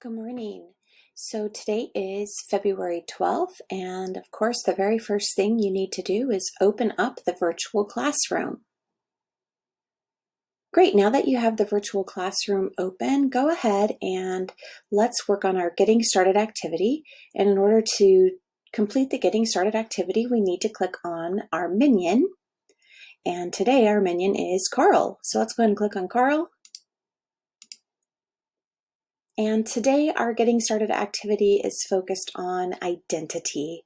Good morning. So today is February 12th, and of course, the very first thing you need to do is open up the virtual classroom. Great, now that you have the virtual classroom open, go ahead and let's work on our Getting Started activity. And in order to complete the Getting Started activity, we need to click on our minion. And today our minion is Carl. So let's go ahead and click on Carl. And today our Getting Started activity is focused on identity.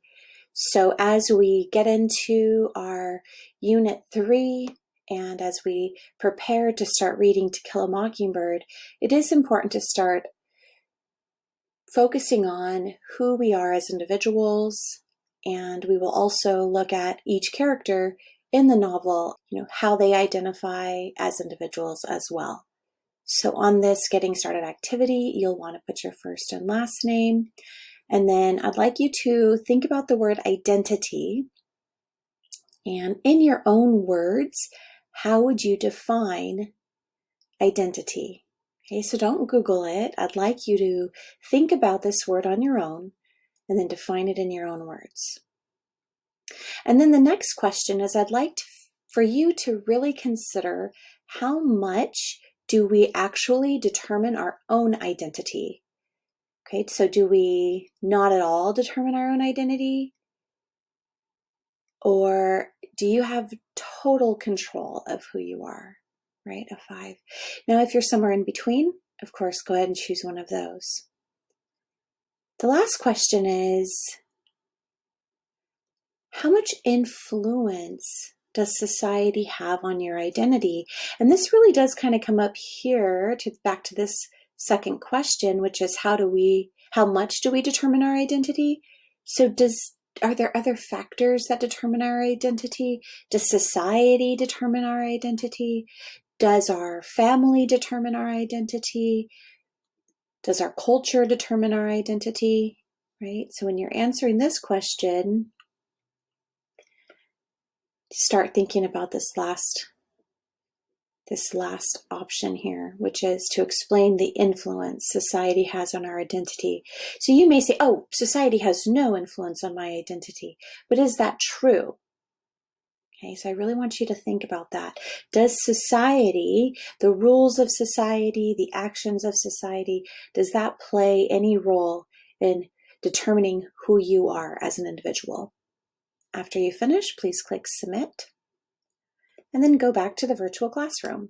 So as we get into our Unit 3 and as we prepare to start reading To Kill a Mockingbird, it is important to start focusing on who we are as individuals, and we will also look at each character in the novel, how they identify as individuals as well. So on this Getting Started activity, you'll want to put your first and last name. And then I'd like you to think about the word identity. And in your own words, how would you define identity? Okay, so don't Google it. I'd like you to think about this word on your own and then define it in your own words. And then the next question is I'd like for you to really consider how much do we actually determine our own identity? Okay, so do we not at all determine our own identity? Or do you have total control of who you are, right? A 5. Now, if you're somewhere in between, of course, go ahead and choose one of those. The last question is, how much influence does society have on your identity? And this really does kind of come up here back to this second question, which is how much do we determine our identity? So are there other factors that determine our identity? Does society determine our identity? Does our family determine our identity? Does our culture determine our identity? Right? So when you're answering this question, start thinking about this last option here, which is to explain the influence society has on our identity. So you may say, oh, society has no influence on my identity, but is that true? Okay, so I really want you to think about that. Does society, the rules of society, the actions of society, does that play any role in determining who you are as an individual? After you finish, please click Submit, and then go back to the virtual classroom.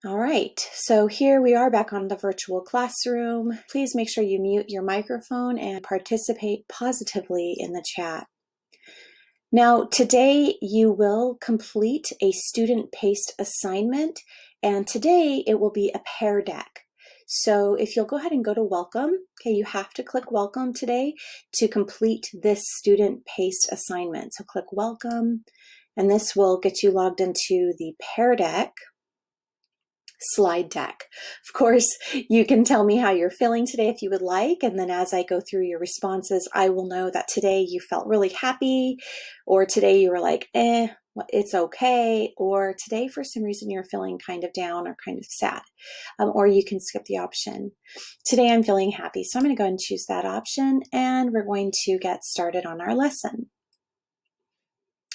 All right, so here we are back on the virtual classroom. Please make sure you mute your microphone and participate positively in the chat. Now, today you will complete a student-paced assignment, and today it will be a pair deck. So if you'll go ahead and go to Welcome, okay, you have to click Welcome today to complete this student-paced assignment. So click Welcome, and this will get you logged into the pair deck slide deck. Of course, you can tell me how you're feeling today if you would like, and then as I go through your responses, I will know that today you felt really happy, or today you were like, it's okay, or today for some reason you're feeling kind of down or kind of sad, or you can skip the option. Today I'm feeling happy, so I'm going to go ahead and choose that option, and we're going to get started on our lesson.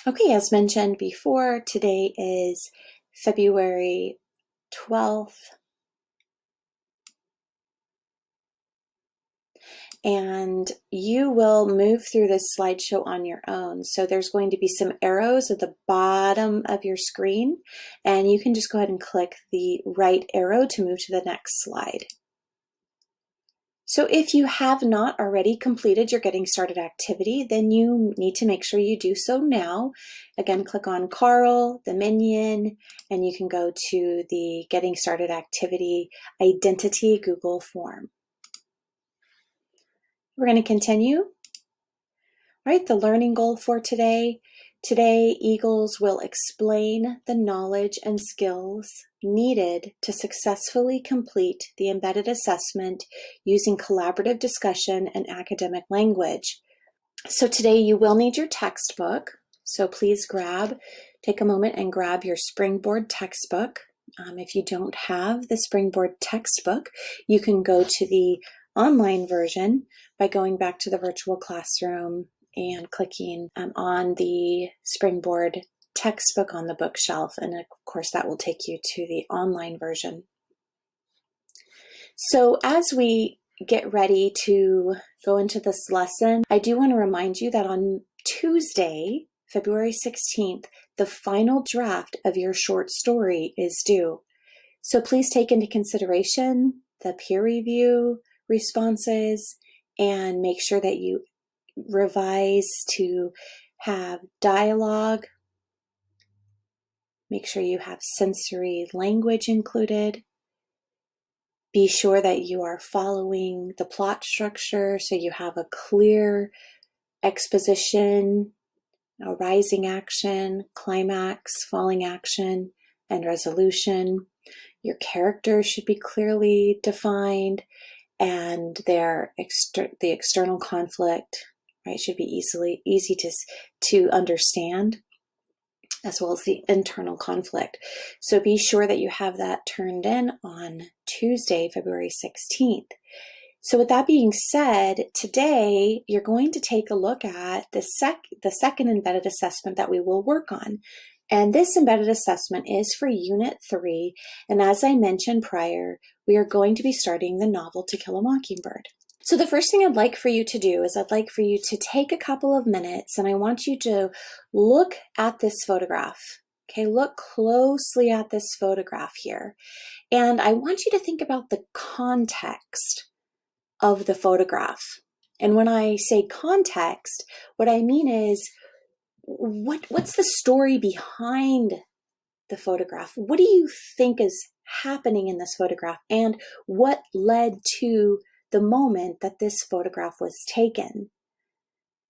Okay, as mentioned before, today is February 12th, and you will move through this slideshow on your own. So there's going to be some arrows at the bottom of your screen, and you can just go ahead and click the right arrow to move to the next slide. So if you have not already completed your Getting Started activity, then you need to make sure you do so now. Again, click on Carl, the minion, and you can go to the Getting Started activity identity Google form. We're going to continue. All right, the learning goal for today. Today, Eagles will explain the knowledge and skills needed to successfully complete the embedded assessment using collaborative discussion and academic language. So today you will need your textbook. So please take a moment and grab your Springboard textbook. If you don't have the Springboard textbook, you can go to the online version by going back to the virtual classroom and clicking on the Springboard textbook on the bookshelf. And of course, that will take you to the online version. So as we get ready to go into this lesson, I do want to remind you that on Tuesday, February 16th, the final draft of your short story is due. So please take into consideration the peer review responses and make sure that you revise to have dialogue. Make sure you have sensory language included. Be sure that you are following the plot structure so you have a clear exposition, a rising action, climax, falling action, and resolution. Your characters should be clearly defined, and the external conflict, right, should be easy to understand, as well as the internal conflict. So be sure that you have that turned in on Tuesday, February 16th. So with that being said, today you're going to take a look at the second embedded assessment that we will work on. And this embedded assessment is for Unit 3. And as I mentioned prior, we are going to be starting the novel To Kill a Mockingbird. So the first thing I'd like for you to do is I'd like for you to take a couple of minutes and I want you to look at this photograph. Okay, look closely at this photograph here. And I want you to think about the context of the photograph. And when I say context, what I mean is what's the story behind the photograph? What do you think is happening in this photograph? And what led to the moment that this photograph was taken?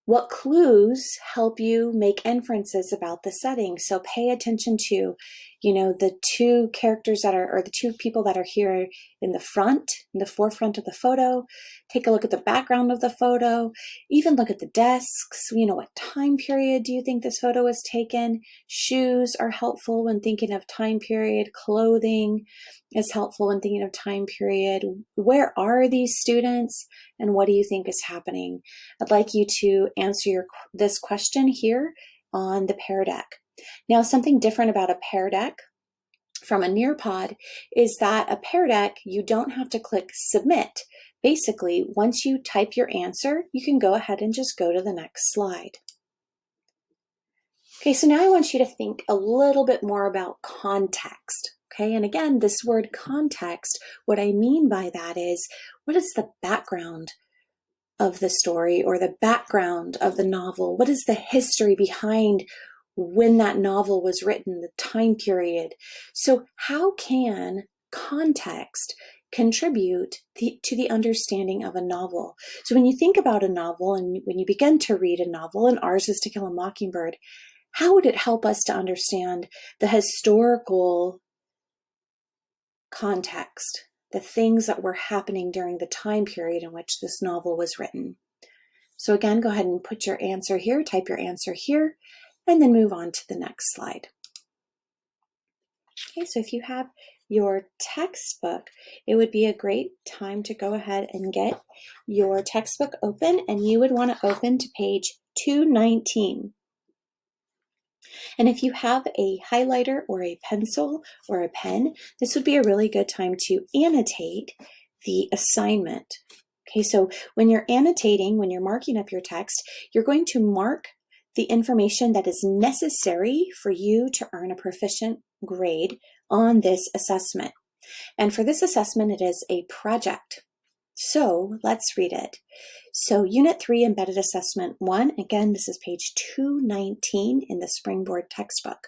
What clues help you make inferences about the setting? So pay attention to, the two characters or the two people that are here in the forefront of the photo. Take a look at the background of the photo, even look at the desks. What time period do you think this photo was taken? Shoes are helpful when thinking of time period. Clothing is helpful when thinking of time period. Where are these students and what do you think is happening? I'd like you to answer this question here on the Pear Deck. Now, something different about a Pear Deck from a Nearpod is that a Pear Deck, you don't have to click submit. Basically, once you type your answer, you can go ahead and just go to the next slide. Okay, so now I want you to think a little bit more about context. Okay, and again, this word context, what I mean by that is, what is the background of the story or the background of the novel? What is the history behind when that novel was written, the time period? So how can context contribute to the understanding of a novel? So when you think about a novel and when you begin to read a novel, and ours is To Kill a Mockingbird, how would it help us to understand the historical context, the things that were happening during the time period in which this novel was written? So again, go ahead and put your answer here, type your answer here, and then move on to the next slide. Okay, so if you have your textbook, it would be a great time to go ahead and get your textbook open, and you would want to open to page 219. And if you have a highlighter or a pencil or a pen, this would be a really good time to annotate the assignment. Okay, so when you're annotating, when you're marking up your text, you're going to mark the information that is necessary for you to earn a proficient grade on this assessment. And for this assessment, it is a project. So let's read it. So Unit 3 Embedded Assessment 1, again, this is page 219 in the Springboard textbook.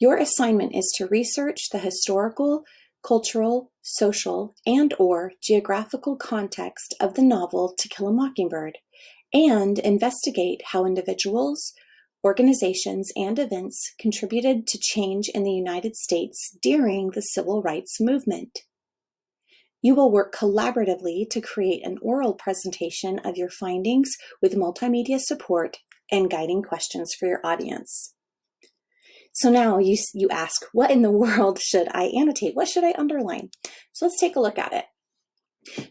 Your assignment is to research the historical, cultural, social, and/or geographical context of the novel To Kill a Mockingbird, and investigate how individuals, organizations, and events contributed to change in the United States during the Civil Rights Movement. You will work collaboratively to create an oral presentation of your findings with multimedia support and guiding questions for your audience. So now you ask, what in the world should I annotate? What should I underline? So let's take a look at it.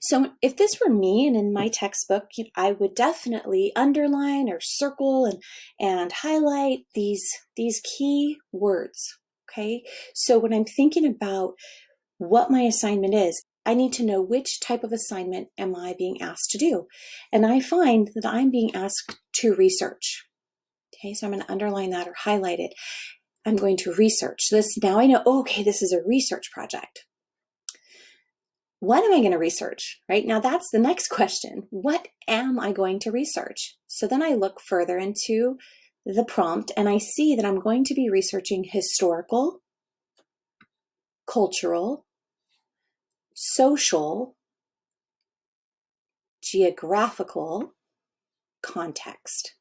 So if this were me and in my textbook, I would definitely underline or circle and highlight these key words, okay? So when I'm thinking about what my assignment is, I need to know which type of assignment am I being asked to do. And I find that I'm being asked to research. Okay, so I'm going to underline that or highlight it. I'm going to research this. Now I know, okay, this is a research project. What am I going to research, right? Now that's the next question. What am I going to research? So then I look further into the prompt and I see that I'm going to be researching historical, cultural, social, geographical context.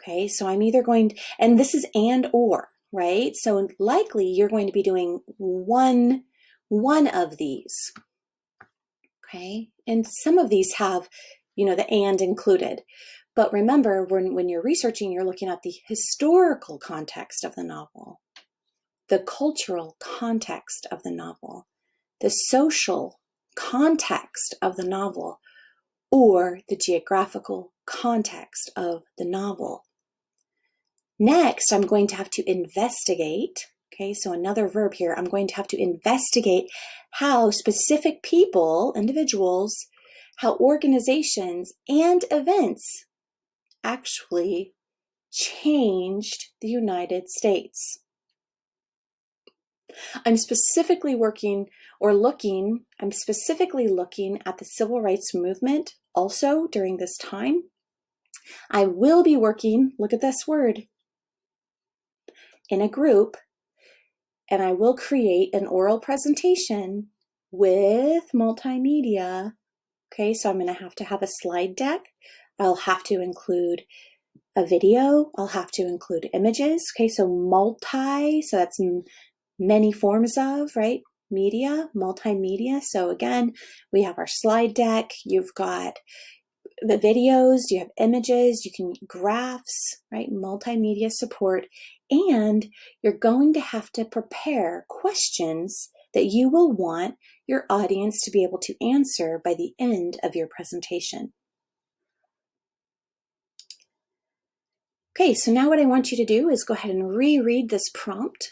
Okay, so I'm either going, and this is and or, right? So likely you're going to be doing one of these. Okay, and some of these have, the and included. But remember, when you're researching, you're looking at the historical context of the novel, the cultural context of the novel, the social context of the novel, or the geographical context of the novel. Next, I'm going to have to investigate. Okay, so another verb here, I'm going to have to investigate how specific people, individuals, how organizations and events actually changed the United States. I'm specifically looking at the civil rights movement also during this time. I will be working, look at this word, in a group, and I will create an oral presentation with multimedia. Okay, so I'm going to have a slide deck. I'll have to include a video. I'll have to include images. Okay, so so that's many forms of, right? Media, multimedia. So again, we have our slide deck. You've got the videos, you have images, you can graphs, right? Multimedia support. And you're going to have to prepare questions that you will want your audience to be able to answer by the end of your presentation. Okay, so now what I want you to do is go ahead and reread this prompt.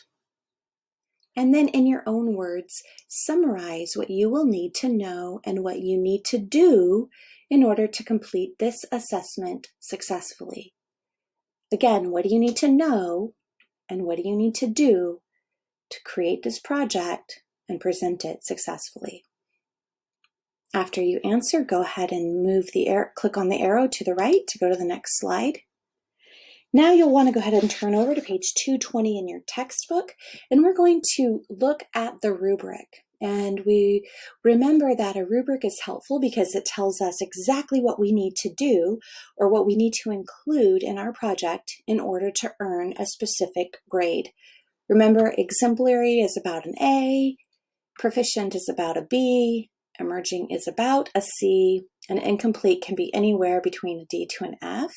And then in your own words, summarize what you will need to know and what you need to do in order to complete this assessment successfully. Again, what do you need to know and what do you need to do to create this project and present it successfully? After you answer, go ahead and click on the arrow to the right to go to the next slide. Now you'll want to go ahead and turn over to page 220 in your textbook, and we're going to look at the rubric. And we remember that a rubric is helpful because it tells us exactly what we need to do or what we need to include in our project in order to earn a specific grade. Remember, exemplary is about an A, proficient is about a B, emerging is about a C, and incomplete can be anywhere between a D to an F.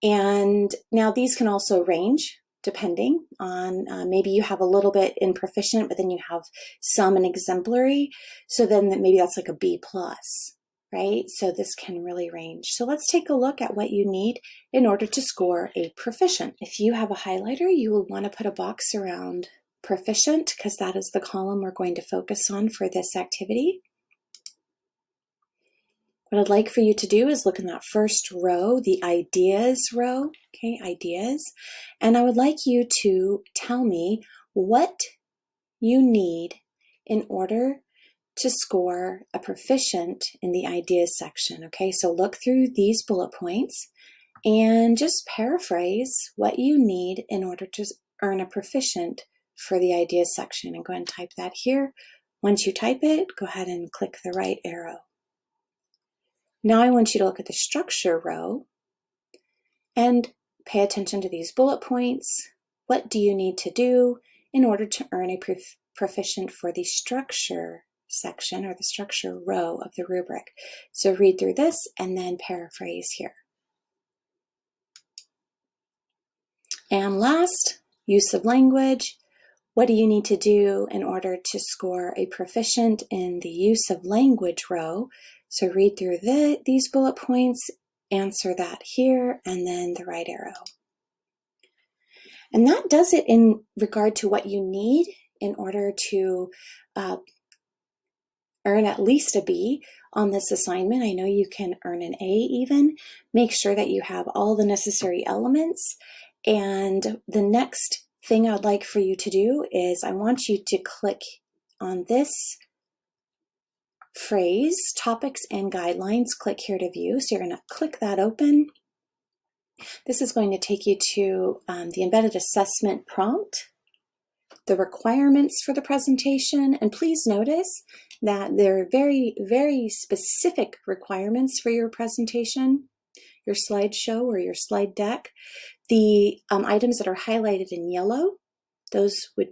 And now these can also range depending on maybe you have a little bit in proficient, but then you have some in exemplary. So then maybe that's like a B plus, right? So this can really range. So let's take a look at what you need in order to score a proficient. If you have a highlighter, you will want to put a box around proficient because that is the column we're going to focus on for this activity. What I'd like for you to do is look in that first row, the ideas row, okay, ideas. And I would like you to tell me what you need in order to score a proficient in the ideas section, okay? So look through these bullet points and just paraphrase what you need in order to earn a proficient for the ideas section. And go ahead and type that here. Once you type it, go ahead and click the right arrow. Now I want you to look at the structure row and pay attention to these bullet points. What do you need to do in order to earn a proficient for the structure section or the structure row of the rubric? So read through this and then paraphrase here. And last, use of language. What do you need to do in order to score a proficient in the use of language row? So read through these bullet points, answer that here, and then the right arrow. And that does it in regard to what you need in order to earn at least a B on this assignment. I know you can earn an A even. Make sure that you have all the necessary elements. And the next thing I'd like for you to do is I want you to click on this phrase, topics and guidelines. Click here to view. So you're going to click that open. This is going to take you to the embedded assessment prompt, the requirements for the presentation, and please notice that there are very, very specific requirements for your presentation, your slideshow or your slide deck. The items that are highlighted in yellow, those would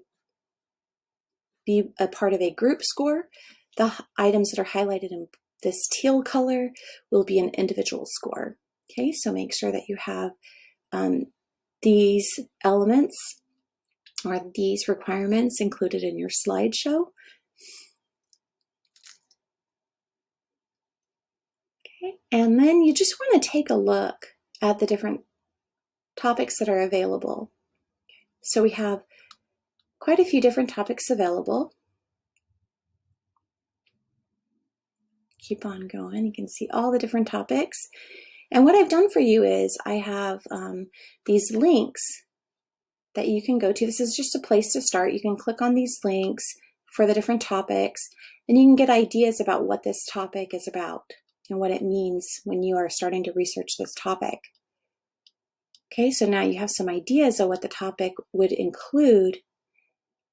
be a part of a group score. The items that are highlighted in this teal color will be an individual score. Okay, so make sure that you have these elements or these requirements included in your slideshow. Okay, and then you just want to take a look at the different topics that are available. So we have quite a few different topics available. Keep on going. You can see all the different topics. And what I've done for you is I have these links that you can go to. This is just a place to start. You can click on these links for the different topics, and you can get ideas about what this topic is about and what it means when you are starting to research this topic. Okay, so now you have some ideas of what the topic would include.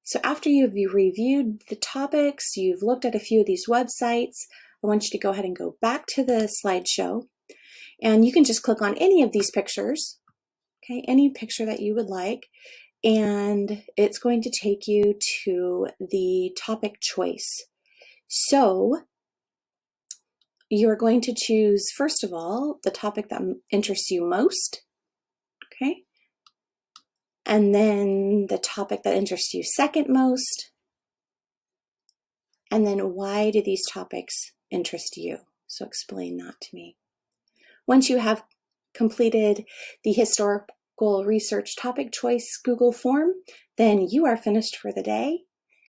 So after you've reviewed the topics, you've looked at a few of these websites, I want you to go ahead and go back to the slideshow, and you can just click on any of these pictures, okay, any picture that you would like, and it's going to take you to the topic choice. So you're going to choose, first of all, the topic that interests you most, okay? And then the topic that interests you second most. And then why do these topics interest you? So explain that to me. Once you have completed the historical research topic choice Google form, then you are finished for the day.